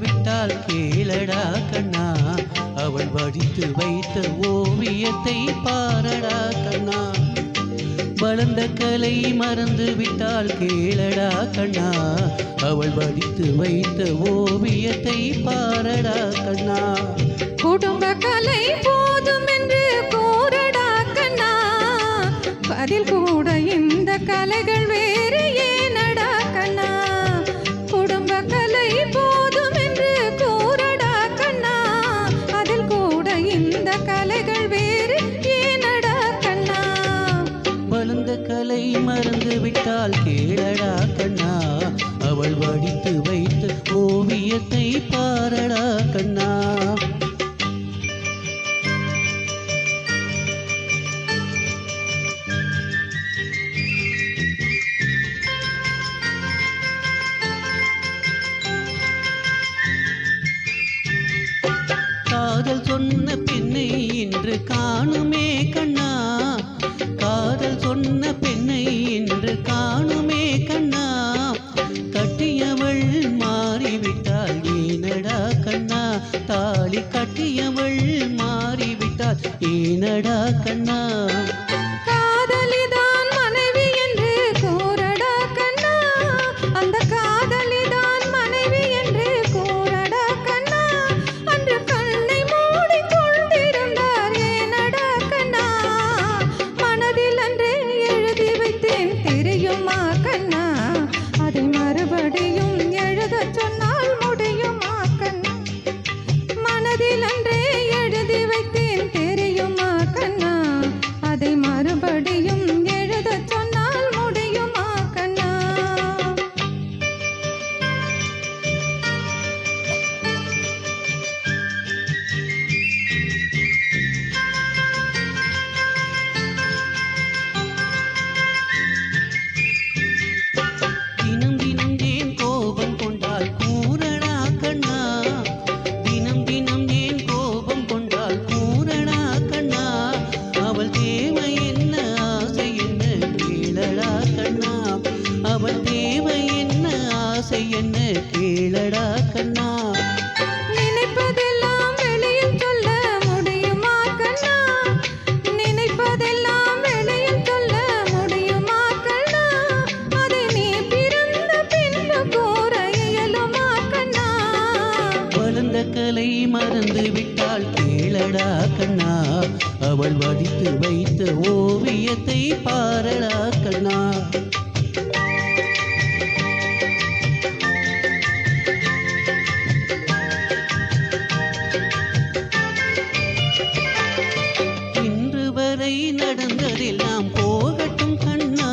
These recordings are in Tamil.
விட்டால் கேளடா கண்ணா, அவள் வடித்து வைத்த ஓவியத்தை பாரடா கண்ணா. வளர்ந்த கலை மறந்து விட்டால் கேளடா கண்ணா, அவள் வடித்து வைத்த ஓவியத்தை பாரடா கண்ணா. குடும்ப கலை போதும் என்று கூறடா கண்ணா, அதில் கூட இந்த கலைகள் வேறு ஏனடா கண்ணா. குடும்ப கலை போதும் என்று கூறடா கண்ணா, அதில் கூட இந்த கலைகள் வேறு ஏனடா கண்ணா. வளர்ந்த கலை மறந்து விட்டால் கேளடா கண்ணா, அவள் வடித்து வைத்த ஓவியத்தை பாரடா கண்ணா. காதல் சொன்ன பெண்ணை இன்று காணுமே கண்ணா, காதல் சொன்ன பெண்ணை இன்று காணுமே கண்ணா. கட்டியவள் மாறிவிட்டால் ஏனடா கண்ணா, தாலி கட்டியவள் மாறிவிட்டால் ஏனடா கண்ணா. காதலிதான் மனைவி என்று கூறடா கண்ணா, அந்த காதலிதான் மனைவி என்று கூறடா கண்ணா. அன்று கண்ணை மூடி கொண்டிருந்தார் ஏனடா கண்ணா, மனதில் அன்றே எழுதி வைத்தேன் தெரியுமா கண்ணா, அதை மறுபடியும் எழுதச் சொன்னால் முடியுமா கண்ணா. மனதில் அன்றே எழுதி வைத்தேன் தெரியுமா கண்ணா, அதை மறுபடியும் எழுதச் சொன்னால் முடியுமா கண்ணா. தினம் தினம் ஏன் கோபம் கொண்டால் கூறடா கண்ணா, தினம் தினம் ஏன் கோபம் கொண்டால் கூறடா கண்ணா. அவள் தேவை என்ன ஆசை என்ன கேளடா கண்ணா, அவள் தேவை என்ன ஆசை என்ன கேளடா கண்ணா. நினைப்பதெல்லாம் வெளியில் சொல்ல முடியுமா கண்ணா, நினைப்பதெல்லாம் வெளியில் சொல்ல முடியுமா கண்ணா. அதை நீ பிறந்த பின்பு கூற இயலுமா கண்ணா. வளர்ந்த கலை மறந்து விட்டால் கேளடா கண்ணா, அவள் வடித்து வைத்த ஓவியத்தை பாரடா கண்ணா. இன்று வரை நடந்ததெல்லாம் போகட்டும் கண்ணா,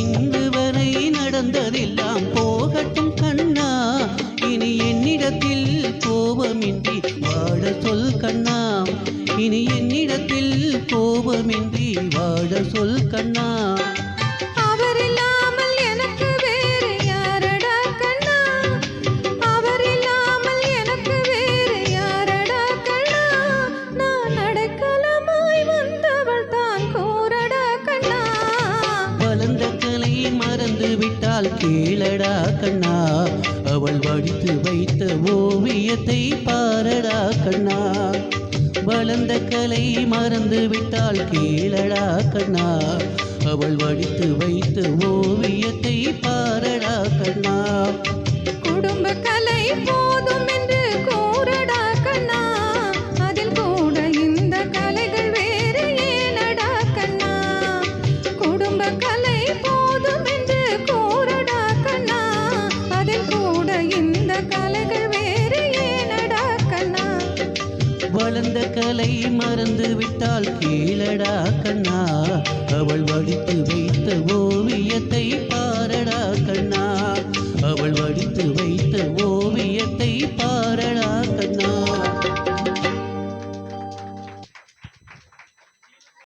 இன்று வரை நடந்ததெல்லாம் போகட்டும் கண்ணா. இனி என்னிடத்தில் கோபமின்றி வாழ சொல் கண்ணா, இனி என்னிடத்தில் கோபமின்றி வாழ சொல் கண்ணா. அவர் இல்லாமல் எனக்கு வேறு யாரடா கண்ணா, அவர் இல்லாமல் எனக்கு வேறு யாரடா கண்ணா. நான் அடைக்கலமாய் வந்தவள் தான் கூறடா கண்ணா. வளர்ந்த கலை மறந்து விட்டால் கேளடா கண்ணா, அவள் வடித்து வைத்த ஓவியத்தை பாரடா கண்ணா. வளர்ந்த கலை மறந்து விட்டால் கேளடா கண்ணா, அவள் வடித்து வைத்த ஓவியத்தை பாரடா கண்ணா. குடும்ப கலை போதும் என்று கூறடா கண்ணா, அதில் கூட இந்த கலைகள் வேறு ஏனடா கண்ணா. குடும்ப கலை போதும் என்று கூறடா கண்ணா, அதில் கூட இந்த கலைகள் வேறு ஏனடா கண்ணா. வளர்ந்த கலை மறந்து விட்டால் கேளடா கண்ணா, அவள் வடித்து வைத்த ஓவியத்தை பாரடா கண்ணா, அவள் வடித்து வைத்த